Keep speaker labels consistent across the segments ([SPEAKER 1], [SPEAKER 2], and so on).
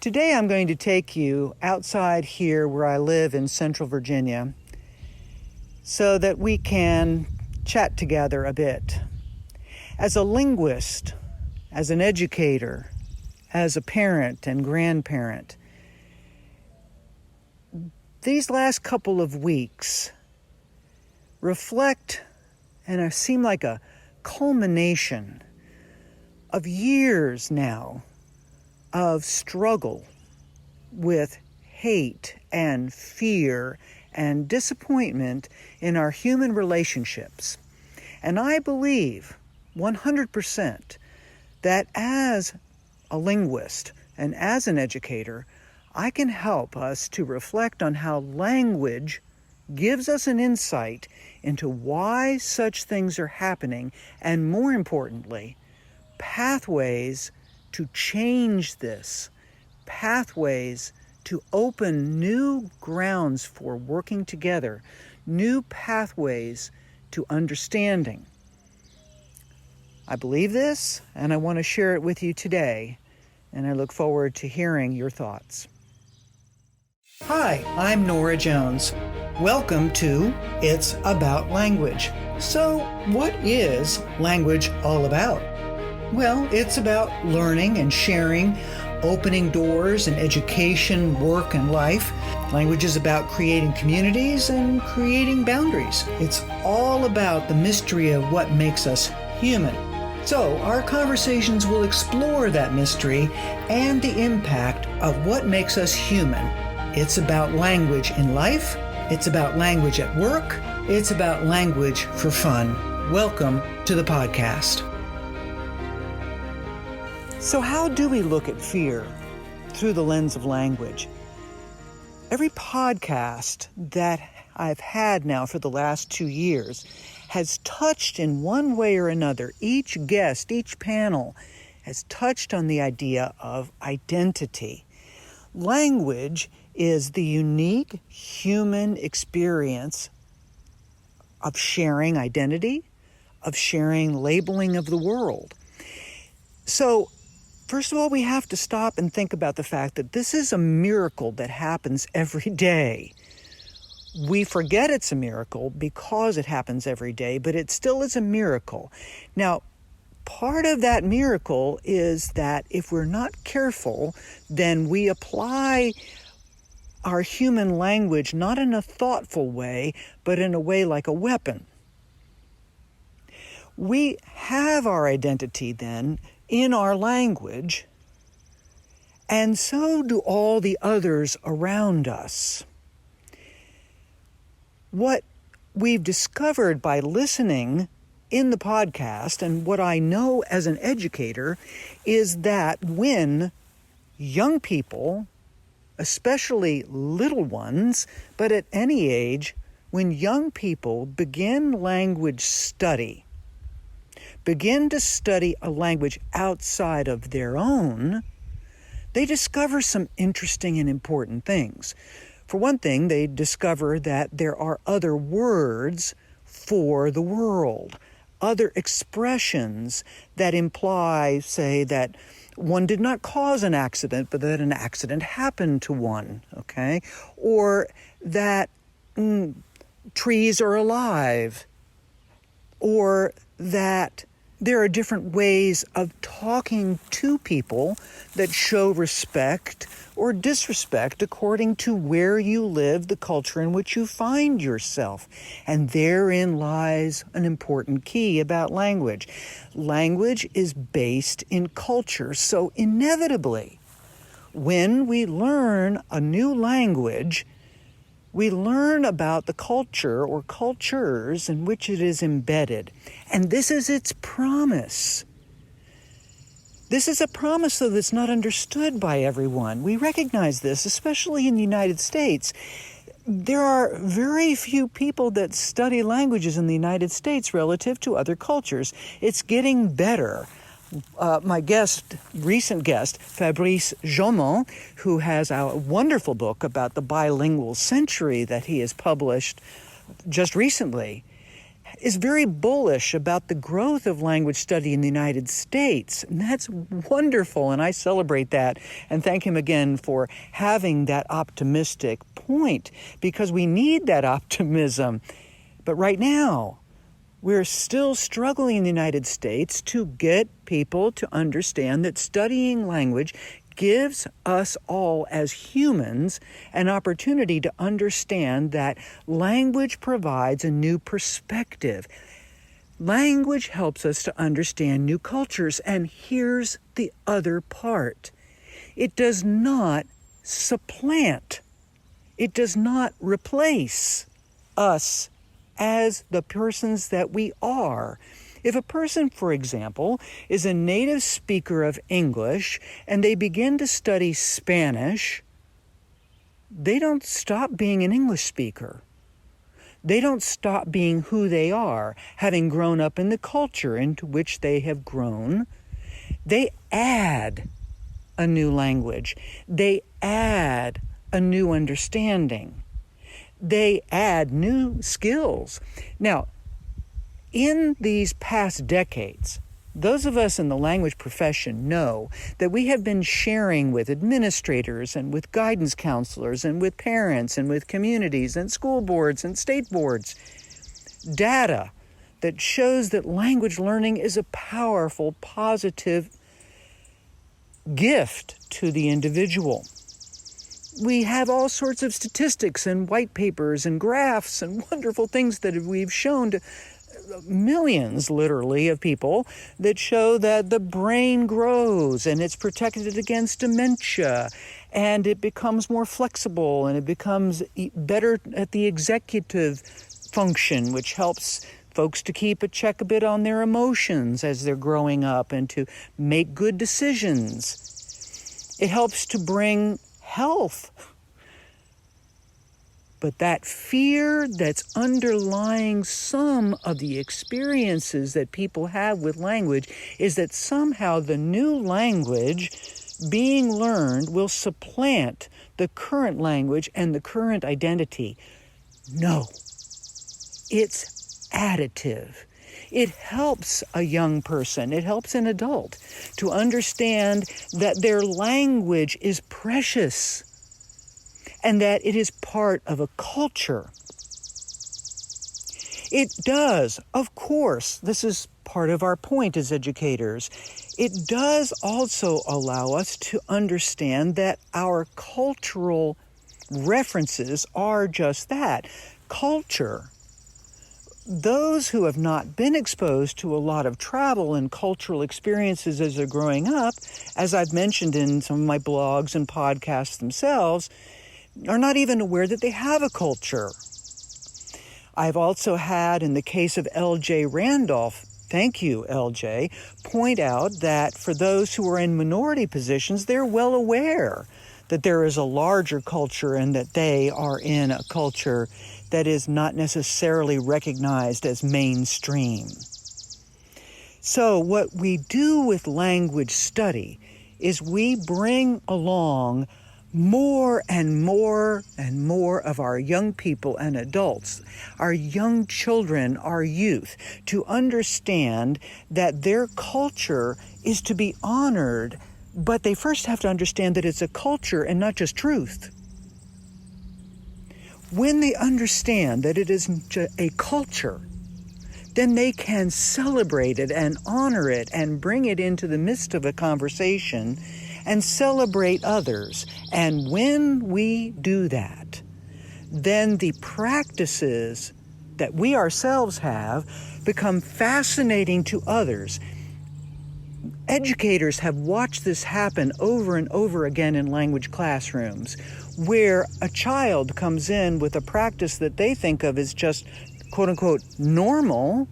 [SPEAKER 1] Today I'm going to take you outside here where I live in Central Virginia so that we can chat together a bit. As a linguist, as an educator, as a parent and grandparent, these last couple of weeks reflect and seem like a culmination of years now of struggle with hate and fear and disappointment in our human relationships. And I believe 100% that as a linguist and as an educator, I can help us to reflect on how language gives us an insight into why such things are happening, and more importantly, pathways to change this, pathways to open new grounds for working together, new pathways to understanding. I believe this, and I want to share it with you today, and I look forward to hearing your thoughts. Hi, I'm Norah Jones. Welcome to It's About Language. So, what is language all about? Well, it's about learning and sharing, opening doors in education, work, and life. Language is about creating communities and creating boundaries. It's all about the mystery of what makes us human. So, our conversations will explore that mystery and the impact of what makes us human. It's about language in life. It's about language at work. It's about language for fun. Welcome to the podcast. So how do we look at fear through the lens of language? Every podcast that I've had now for the last 2 years has touched in one way or another. Each guest, each panel has touched on the idea of identity. Language is the unique human experience of sharing identity, of sharing labeling of the world. So, first of all, we have to stop and think about the fact that this is a miracle that happens every day. We forget it's a miracle because it happens every day, but it still is a miracle. Now, part of that miracle is that if we're not careful, then we apply our human language not in a thoughtful way, but in a way like a weapon. We have our identity then in our language, and so do all the others around us. What we've discovered by listening in the podcast, and what I know as an educator, is that when young people, especially little ones, but at any age, when young people begin language study, begin to study a language outside of their own, they discover some interesting and important things. For one thing, they discover that there are other words for the world, other expressions that imply, say, that one did not cause an accident, but that an accident happened to one, okay? Or that trees are alive, or that there are different ways of talking to people that show respect or disrespect according to where you live, the culture in which you find yourself. And therein lies an important key about language. Language is based in culture, so inevitably, when we learn a new language, we learn about the culture or cultures in which it is embedded. And this is its promise. This is a promise, though, that's not understood by everyone. We recognize this, especially in the United States. There are very few people that study languages in the United States relative to other cultures. It's getting better. My recent guest, Fabrice Jaumont, who has a wonderful book about the bilingual century that he has published just recently, is very bullish about the growth of language study in the United States. And that's wonderful, and I celebrate that and thank him again for having that optimistic point, because we need that optimism. But right now, we're still struggling in the United States to get people to understand that studying language gives us all as humans an opportunity to understand that language provides a new perspective. Language helps us to understand new cultures, and here's the other part. It does not supplant. It does not replace us as the persons that we are. If a person, for example, is a native speaker of English and they begin to study Spanish, they don't stop being an English speaker. They don't stop being who they are, having grown up in the culture into which they have grown. They add a new language. They add a new understanding. They add new skills. Now, in these past decades, those of us in the language profession know that we have been sharing with administrators and with guidance counselors and with parents and with communities and school boards and state boards data that shows that language learning is a powerful, positive gift to the individual. We have all sorts of statistics and white papers and graphs and wonderful things that we've shown to millions, literally, of people that show that the brain grows and it's protected against dementia and it becomes more flexible and it becomes better at the executive function, which helps folks to keep a bit on their emotions as they're growing up and to make good decisions. It helps to bring health. But that fear that's underlying some of the experiences that people have with language is that somehow the new language being learned will supplant the current language and the current identity. No, it's additive. It helps a young person, it helps an adult to understand that their language is precious and that it is part of a culture. It does, of course, this is part of our point as educators, it does also allow us to understand that our cultural references are just that, culture. Those who have not been exposed to a lot of travel and cultural experiences as they're growing up, as I've mentioned in some of my blogs and podcasts themselves, are not even aware that they have a culture. I've also had, in the case of L.J. Randolph, thank you, L.J., point out that for those who are in minority positions, they're well aware that there is a larger culture and that they are in a culture that is not necessarily recognized as mainstream. So what we do with language study is we bring along more and more and more of our young people and adults, our young children, our youth, to understand that their culture is to be honored, but they first have to understand that it's a culture and not just truth. When they understand that it is a culture, then they can celebrate it and honor it and bring it into the midst of a conversation and celebrate others. And when we do that, then the practices that we ourselves have become fascinating to others. Educators have watched this happen over and over again in language classrooms, where a child comes in with a practice that they think of as just, quote-unquote, normal,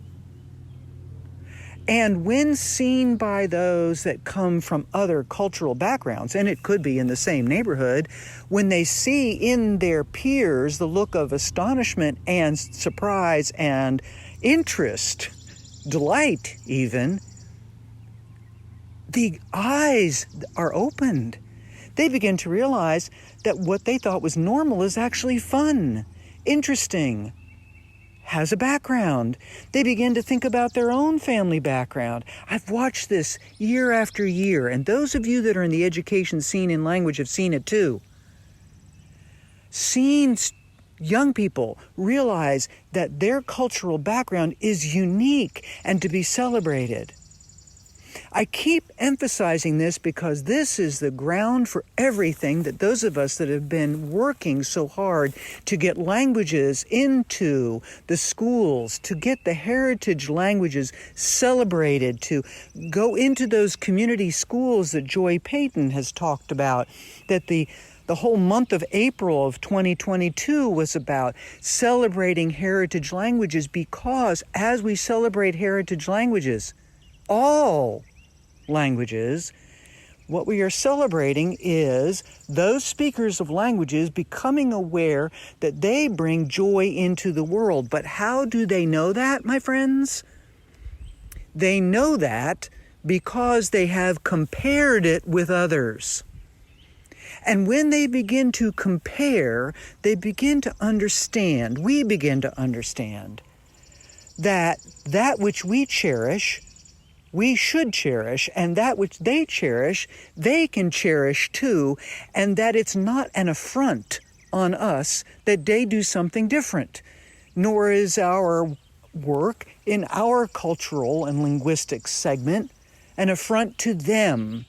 [SPEAKER 1] and when seen by those that come from other cultural backgrounds, and it could be in the same neighborhood, when they see in their peers the look of astonishment and surprise and interest, delight even, the eyes are opened. They begin to realize that what they thought was normal is actually fun, interesting, has a background. They begin to think about their own family background. I've watched this year after year, and those of you that are in the education scene in language have seen it too. Seen young people realize that their cultural background is unique and to be celebrated. I keep emphasizing this because this is the ground for everything that those of us that have been working so hard to get languages into the schools, to get the heritage languages celebrated, to go into those community schools that Joy Payton has talked about, that the whole month of April of 2022 was about celebrating heritage languages, because as we celebrate heritage languages, all languages, what we are celebrating is those speakers of languages becoming aware that they bring joy into the world. But how do they know that, my friends? They know that because they have compared it with others. And when they begin to compare, they begin to understand, we begin to understand that which we cherish, we should cherish, and that which they cherish, they can cherish too, and that it's not an affront on us that they do something different, nor is our work in our cultural and linguistic segment an affront to them.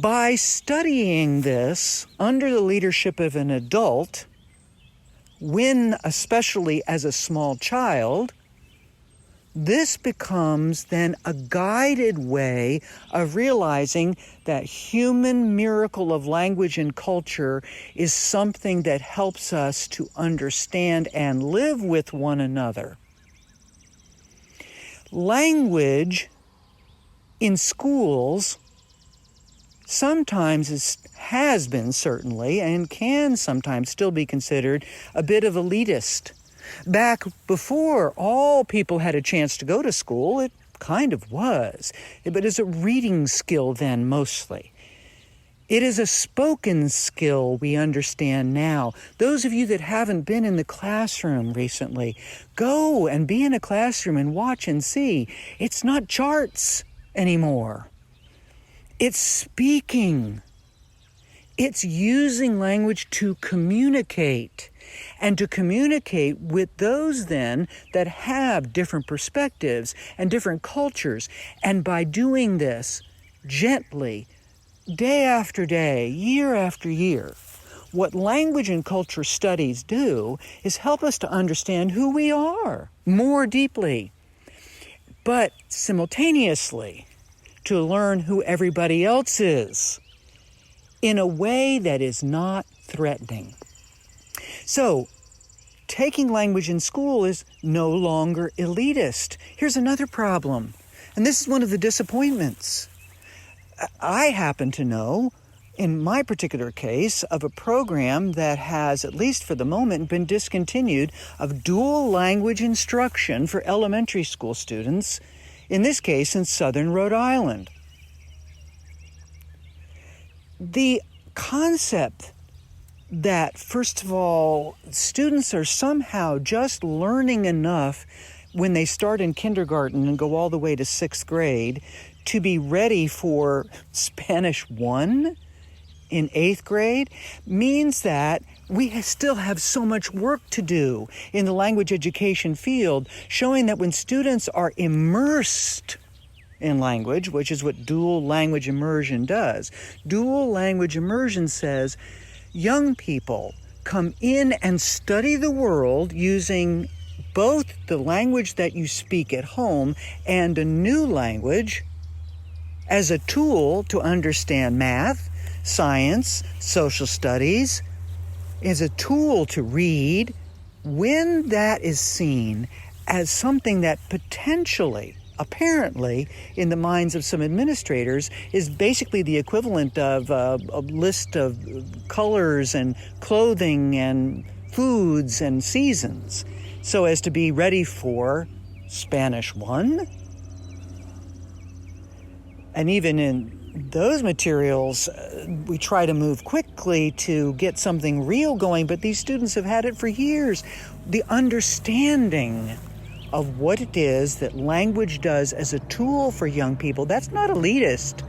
[SPEAKER 1] By studying this under the leadership of an adult, when especially as a small child, this becomes then a guided way of realizing that human miracle of language and culture is something that helps us to understand and live with one another. Language in schools sometimes has been certainly, and can sometimes still be considered, a bit of elitist. Back before all people had a chance to go to school, it kind of was. But it's a reading skill then, mostly. It is a spoken skill we understand now. Those of you that haven't been in the classroom recently, go and be in a classroom and watch and see. It's not charts anymore. It's speaking. It's using language to communicate, and to communicate with those then that have different perspectives and different cultures. And by doing this gently, day after day, year after year, what language and culture studies do is help us to understand who we are more deeply, but simultaneously to learn who everybody else is in a way that is not threatening. So, taking language in school is no longer elitist. Here's another problem, and this is one of the disappointments. I happen to know, in my particular case, of a program that has, at least for the moment, been discontinued, of dual language instruction for elementary school students, in this case in southern Rhode Island. The concept that, first of all, students are somehow just learning enough when they start in kindergarten and go all the way to 6th grade to be ready for Spanish 1 in 8th grade means that we still have so much work to do in the language education field, showing that when students are immersed in language, which is what dual language immersion does. Dual language immersion says young people come in and study the world using both the language that you speak at home and a new language as a tool to understand math, science, social studies, as a tool to read. When that is seen as something that potentially, apparently, in the minds of some administrators, is basically the equivalent of a list of colors and clothing and foods and seasons, so as to be ready for Spanish 1. And even in those materials, we try to move quickly to get something real going, but these students have had it for years. The understanding of what it is that language does as a tool for young people, that's not elitist.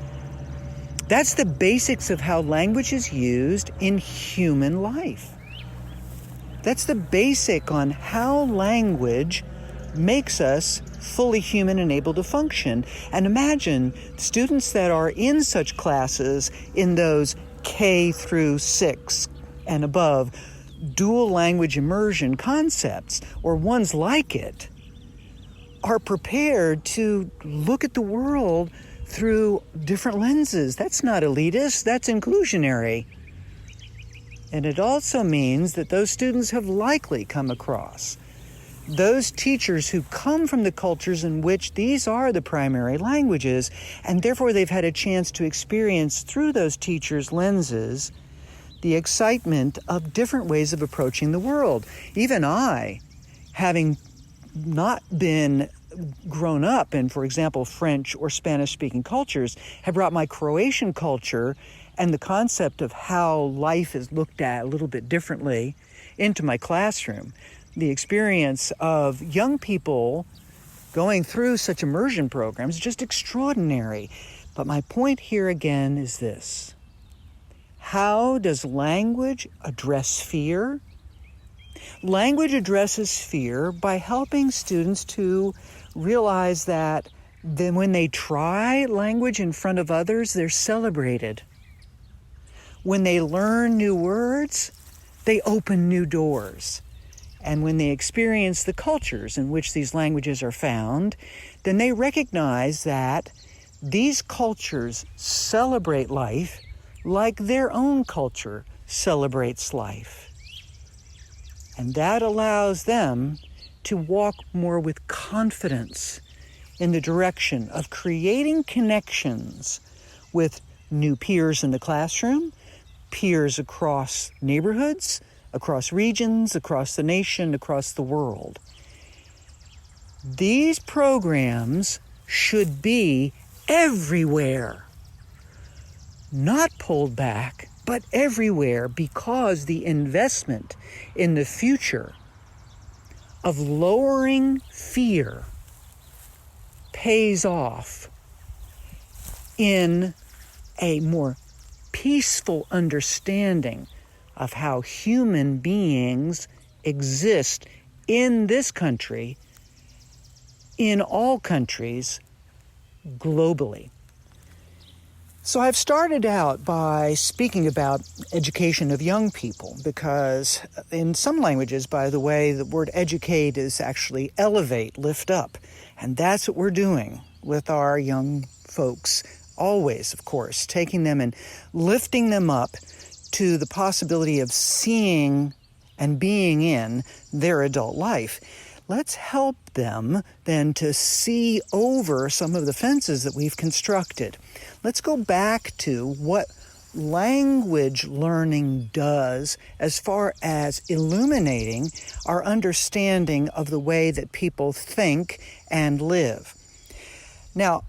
[SPEAKER 1] That's the basics of how language is used in human life. That's the basic on how language makes us fully human and able to function. And imagine students that are in such classes in those K through 6 and above dual language immersion concepts, or ones like it, are prepared to look at the world through different lenses. That's not elitist, that's inclusionary. And it also means that those students have likely come across those teachers who come from the cultures in which these are the primary languages, and therefore they've had a chance to experience through those teachers' lenses the excitement of different ways of approaching the world. Even I, having not been grown up in, for example, French or Spanish-speaking cultures, have brought my Croatian culture and the concept of how life is looked at a little bit differently into my classroom. The experience of young people going through such immersion programs is just extraordinary. But my point here again is this. How does language address fear? Language addresses fear by helping students to realize that then when they try language in front of others, they're celebrated. When they learn new words, they open new doors. And when they experience the cultures in which these languages are found, then they recognize that these cultures celebrate life like their own culture celebrates life. And that allows them to walk more with confidence in the direction of creating connections with new peers in the classroom, peers across neighborhoods, across regions, across the nation, across the world. These programs should be everywhere, not pulled back, but everywhere, because the investment in the future of lowering fear pays off in a more peaceful understanding of how human beings exist in this country, in all countries, globally. So I've started out by speaking about education of young people, because in some languages, by the way, the word educate is actually elevate, lift up. And that's what we're doing with our young folks, always, of course, taking them and lifting them up to the possibility of seeing and being in their adult life. Let's help them then to see over some of the fences that we've constructed. Let's go back to what language learning does as far as illuminating our understanding of the way that people think and live. Now,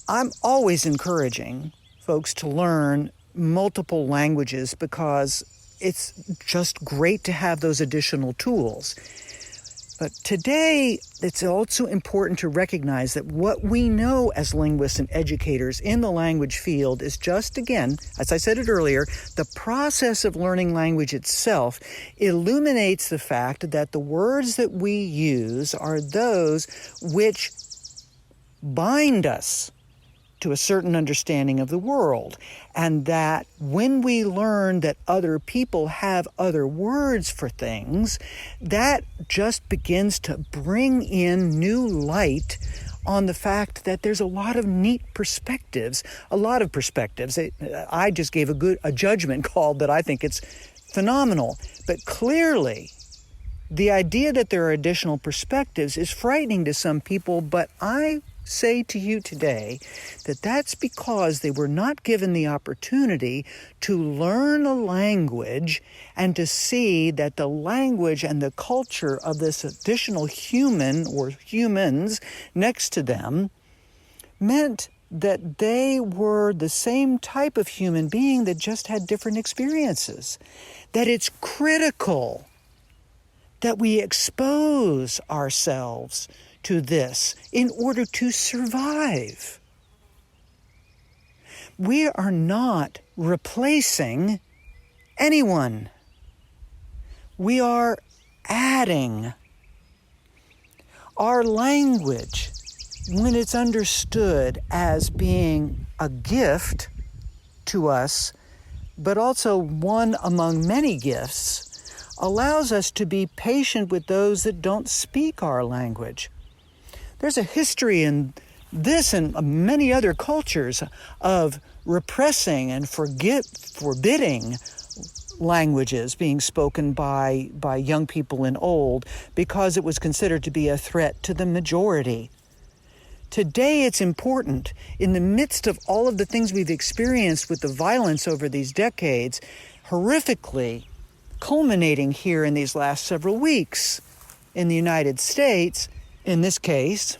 [SPEAKER 1] I'm always encouraging folks to learn multiple languages because it's just great to have those additional tools. But today, it's also important to recognize that what we know as linguists and educators in the language field is just, again, as I said it earlier, the process of learning language itself illuminates the fact that the words that we use are those which bind us to a certain understanding of the world, and that when we learn that other people have other words for things, that just begins to bring in new light on the fact that there's a lot of neat perspectives, I just gave a judgment call that I think it's phenomenal, but clearly the idea that there are additional perspectives is frightening to some people, but I say to you today that that's because they were not given the opportunity to learn a language and to see that the language and the culture of this additional human or humans next to them meant that they were the same type of human being that just had different experiences. That it's critical that we expose ourselves to this in order to survive. We are not replacing anyone. We are adding. Our language, when it's understood as being a gift to us, but also one among many gifts, allows us to be patient with those that don't speak our language. There's a history in this and many other cultures of repressing and forbidding languages being spoken by young people and old because it was considered to be a threat to the majority. Today it's important, in the midst of all of the things we've experienced with the violence over these decades, horrifically culminating here in these last several weeks in the United States, in this case,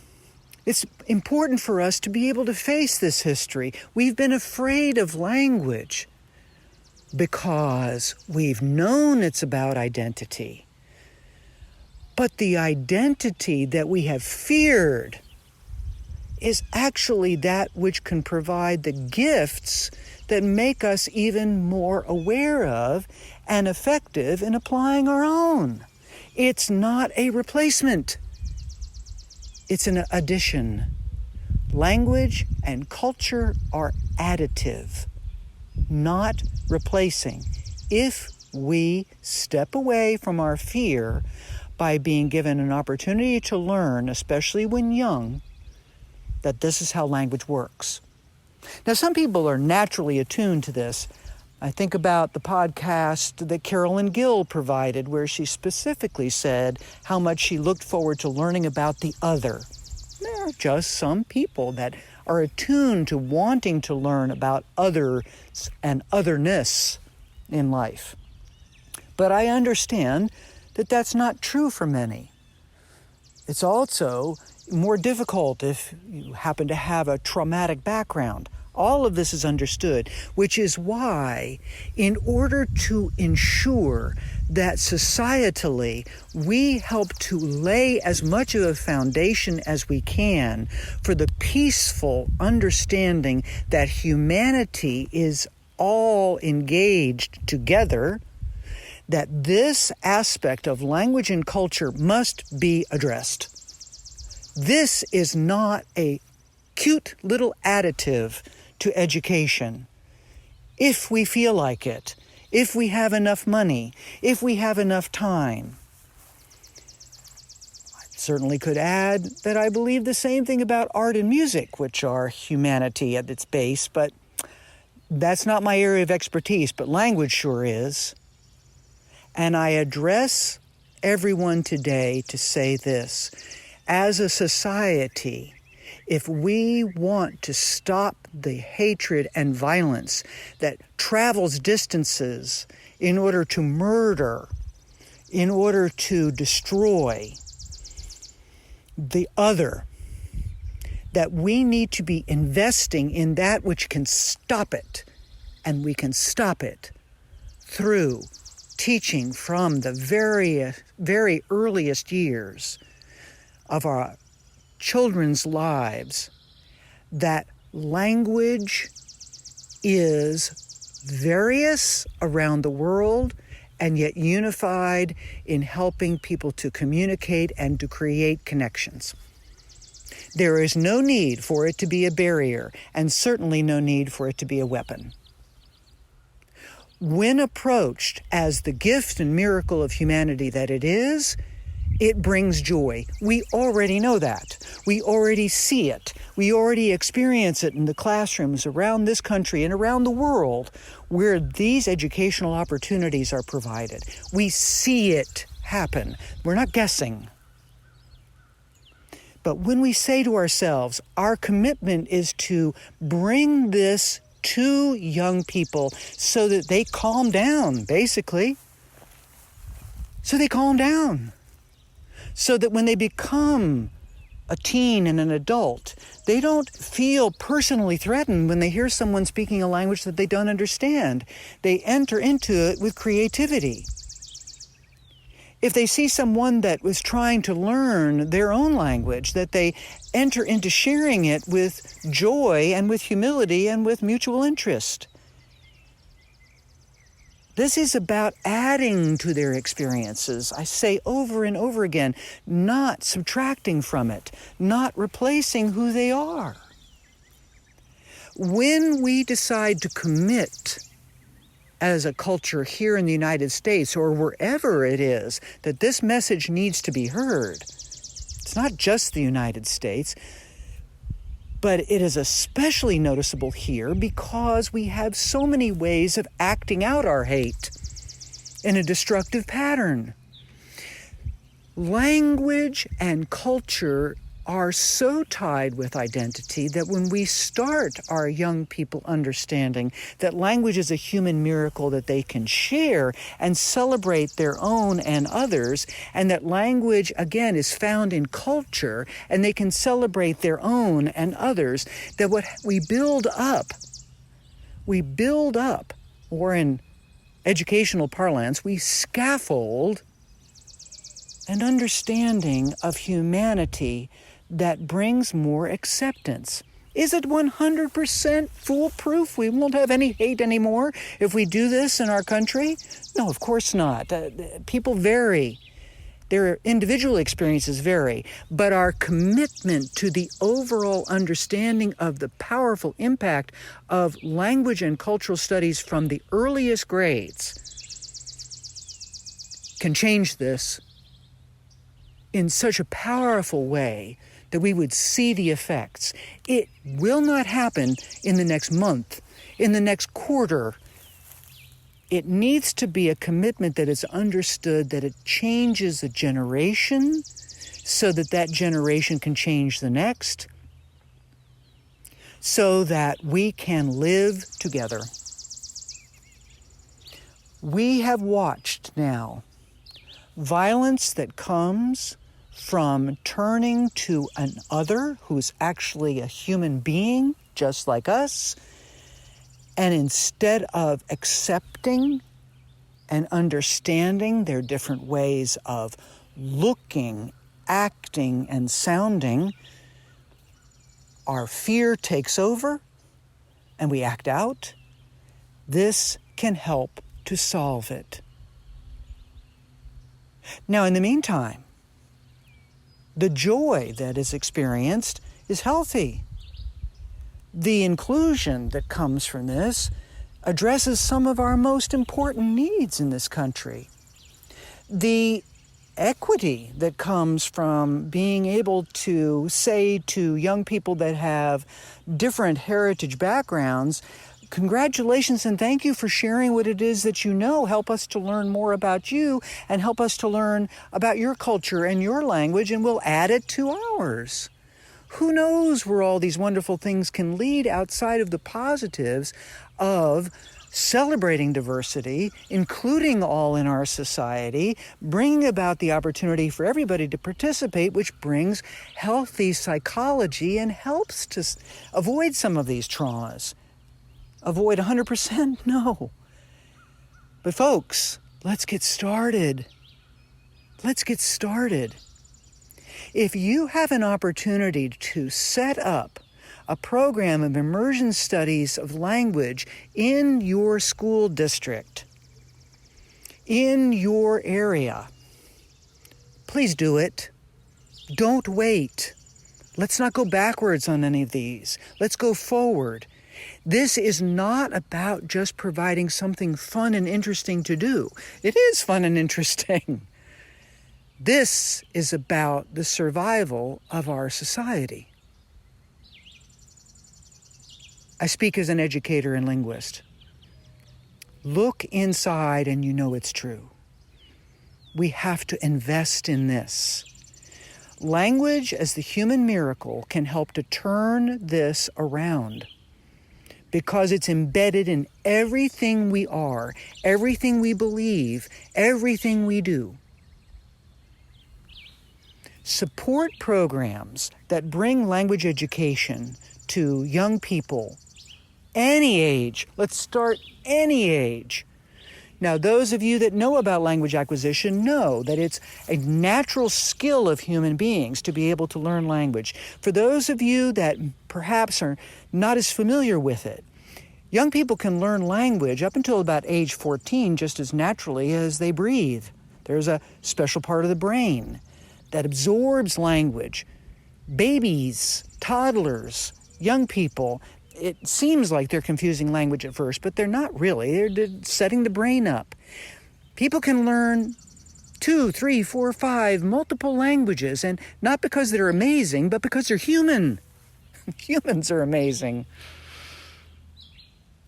[SPEAKER 1] it's important for us to be able to face this history. We've been afraid of language because we've known it's about identity. But the identity that we have feared is actually that which can provide the gifts that make us even more aware of and effective in applying our own. It's not a replacement. It's an addition. Language and culture are additive, not replacing. If we step away from our fear by being given an opportunity to learn, especially when young, that this is how language works. Now, some people are naturally attuned to this. I think about the podcast that Carolyn Gill provided, where she specifically said how much she looked forward to learning about the other. There are just some people that are attuned to wanting to learn about others and otherness in life. But I understand that that's not true for many. It's also more difficult if you happen to have a traumatic background. All of this is understood, which is why, in order to ensure that societally we help to lay as much of a foundation as we can for the peaceful understanding that humanity is all engaged together, that this aspect of language and culture must be addressed. This is not a cute little additive to education. If we feel like it, if we have enough money, if we have enough time. I certainly could add that I believe the same thing about art and music, which are humanity at its base, but that's not my area of expertise, but language sure is. And I address everyone today to say this. As a society, if we want to stop the hatred and violence that travels distances in order to murder, in order to destroy the other, that we need to be investing in that which can stop it. And we can stop it through teaching from the very earliest years of our children's lives that language is various around the world and yet unified in helping people to communicate and to create connections. There is no need for it to be a barrier, and certainly no need for it to be a weapon. When approached as the gift and miracle of humanity that it is, it brings joy. We already know that. We already see it. We already experience it in the classrooms around this country and around the world where these educational opportunities are provided. We see it happen. We're not guessing. But when we say to ourselves, our commitment is to bring this to young people so that they calm down, basically. So they calm down. So that when they become a teen and an adult. They don't feel personally threatened when they hear someone speaking a language that they don't understand. They enter into it with creativity. If they see someone that was trying to learn their own language, that they enter into sharing it with joy and with humility and with mutual interest. This is about adding to their experiences, I say over and over again, not subtracting from it, not replacing who they are. When we decide to commit as a culture here in the United States or wherever it is that this message needs to be heard, it's not just the United States, but it is especially noticeable here because we have so many ways of acting out our hate in a destructive pattern. Language and culture are so tied with identity that when we start our young people understanding that language is a human miracle that they can share and celebrate their own and others, and that language, again, is found in culture and they can celebrate their own and others, that what we build up, or in educational parlance, we scaffold an understanding of humanity that brings more acceptance. Is it 100% foolproof? We won't have any hate anymore if we do this in our country? No, of course not. People vary. Their individual experiences vary. But our commitment to the overall understanding of the powerful impact of language and cultural studies from the earliest grades can change this in such a powerful way that we would see the effects. It will not happen in the next month, in the next quarter. It needs to be a commitment that is understood, that it changes a generation so that that generation can change the next, so that we can live together. We have watched now violence that comes from turning to an other who's actually a human being just like us, and instead of accepting and understanding their different ways of looking, acting, and sounding, our fear takes over and we act out. This can help to solve it. Now, in the meantime, the joy that is experienced is healthy. The inclusion that comes from this addresses some of our most important needs in this country. The equity that comes from being able to say to young people that have different heritage backgrounds, congratulations and thank you for sharing what it is that you know. Help us to learn more about you and help us to learn about your culture and your language, and we'll add it to ours. Who knows where all these wonderful things can lead outside of the positives of celebrating diversity, including all in our society, bringing about the opportunity for everybody to participate, which brings healthy psychology and helps to avoid some of these traumas. Avoid 100%? No. But folks, let's get started. Let's get started. If you have an opportunity to set up a program of immersion studies of language in your school district, in your area, please do it. Don't wait. Let's not go backwards on any of these. Let's go forward. This is not about just providing something fun and interesting to do. It is fun and interesting. This is about the survival of our society. I speak as an educator and linguist. Look inside and you know it's true. We have to invest in this. Language as the human miracle can help to turn this around, because it's embedded in everything we are, everything we believe, everything we do. support programs that bring language education to young people, any age. Let's start any age. Now, those of you that know about language acquisition know that it's a natural skill of human beings to be able to learn language. For those of you that perhaps are not as familiar with it, young people can learn language up until about age 14 just as naturally as they breathe. There's a special part of the brain that absorbs language. Babies, toddlers, young people, it seems like they're confusing language at first, but they're not really. They're setting the brain up. People can learn 2, 3, 4, 5, multiple languages, and not because they're amazing, but because they're human. Humans are amazing.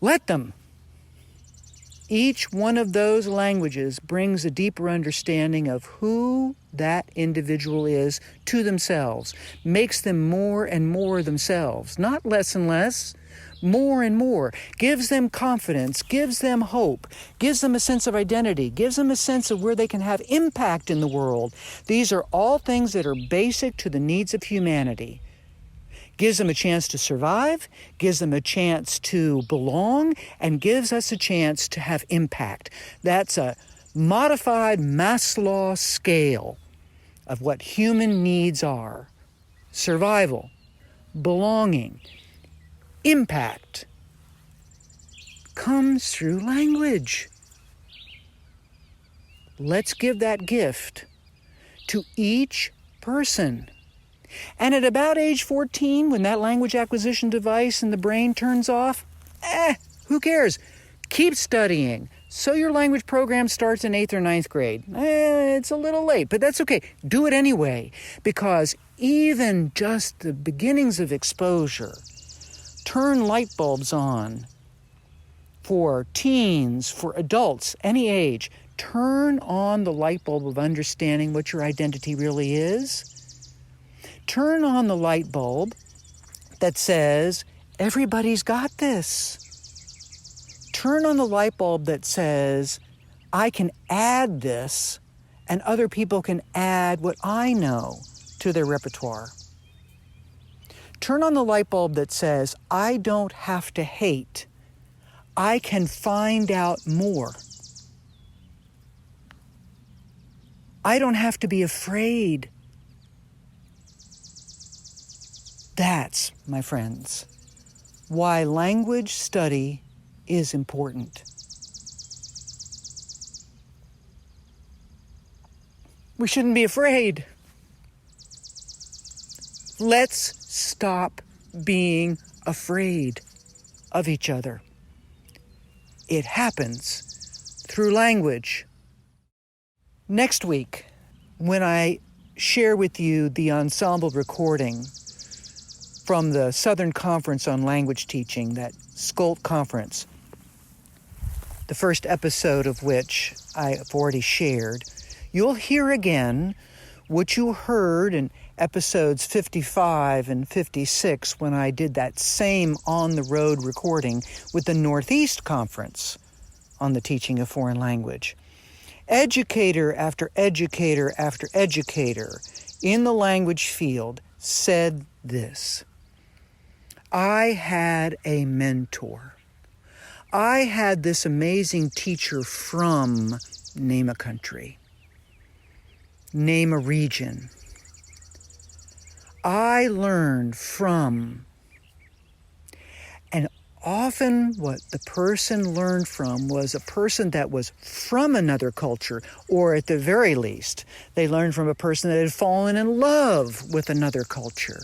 [SPEAKER 1] Let them. Each one of those languages brings a deeper understanding of who that individual is to themselves, makes them more and more themselves, not less and less, more and more, gives them confidence, gives them hope, gives them a sense of identity, gives them a sense of where they can have impact in the world. These are all things that are basic to the needs of humanity. Gives them a chance to survive, gives them a chance to belong, and gives us a chance to have impact. That's a modified Maslow scale of what human needs are. Survival, belonging, impact comes through language. Let's give that gift to each person. And at about age 14, when that language acquisition device in the brain turns off, who cares? Keep studying. So your language program starts in 8th or 9th grade. It's a little late, but that's okay. Do it anyway, because even just the beginnings of exposure turn light bulbs on for teens, for adults, any age. Turn on the light bulb of understanding what your identity really is. Turn on the light bulb that says, everybody's got this. Turn on the light bulb that says, I can add this, and other people can add what I know to their repertoire. Turn on the light bulb that says, I don't have to hate. I can find out more. I don't have to be afraid. That's, my friends, why language study is important. We shouldn't be afraid. Let's stop being afraid of each other. It happens through language. Next week, when I share with you the ensemble recording from the Southern Conference on Language Teaching, that SCOLT conference, the first episode of which I have already shared, you'll hear again what you heard in episodes 55 and 56 when I did that same on-the-road recording with the Northeast Conference on the teaching of foreign language. Educator after educator after educator in the language field said this: I had a mentor. I had this amazing teacher from, name a country, name a region. I learned from, and often what the person learned from was a person that was from another culture, or at the very least, they learned from a person that had fallen in love with another culture.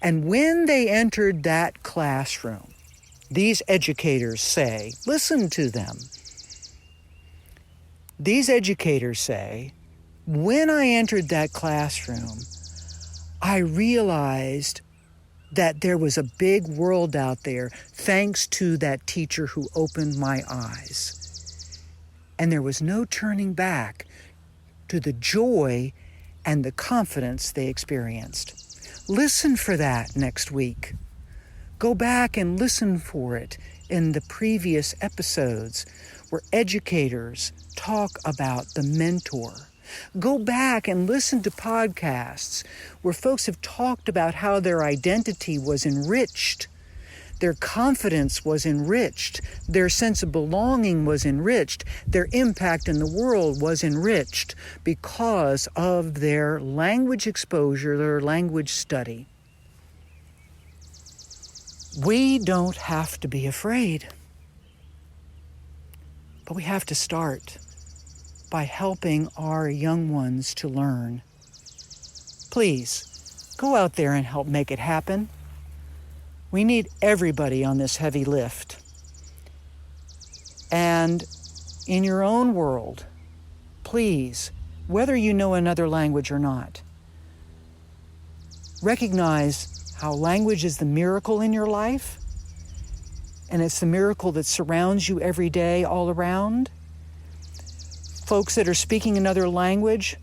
[SPEAKER 1] And when they entered that classroom, these educators say, listen to them. These educators say, when I entered that classroom, I realized that there was a big world out there thanks to that teacher who opened my eyes. And there was no turning back to the joy and the confidence they experienced. Listen for that next week. Go back and listen for it in the previous episodes where educators talk about the mentor. Go back and listen to podcasts where folks have talked about how their identity was enriched, their confidence was enriched, their sense of belonging was enriched, their impact in the world was enriched because of their language exposure, their language study. We don't have to be afraid, but we have to start by helping our young ones to learn. Please, go out there and help make it happen. We need everybody on this heavy lift. And in your own world, please, whether you know another language or not, recognize how language is the miracle in your life, and it's the miracle that surrounds you every day all around. Folks that are speaking another language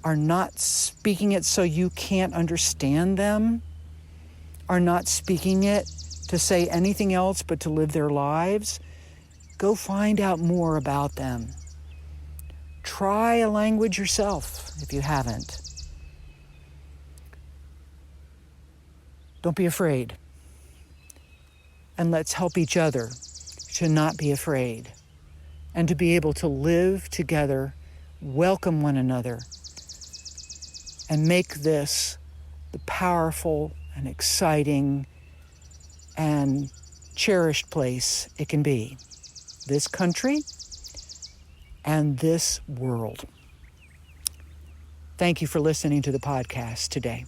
[SPEAKER 1] are not speaking it so you can't understand them, are not speaking it to say anything else but to live their lives. Go find out more about them. Try a language yourself if you haven't. Don't be afraid. And let's help each other to not be afraid and to be able to live together, welcome one another, and make this the powerful and exciting and cherished place it can be. This country and this world. Thank you for listening to the podcast today.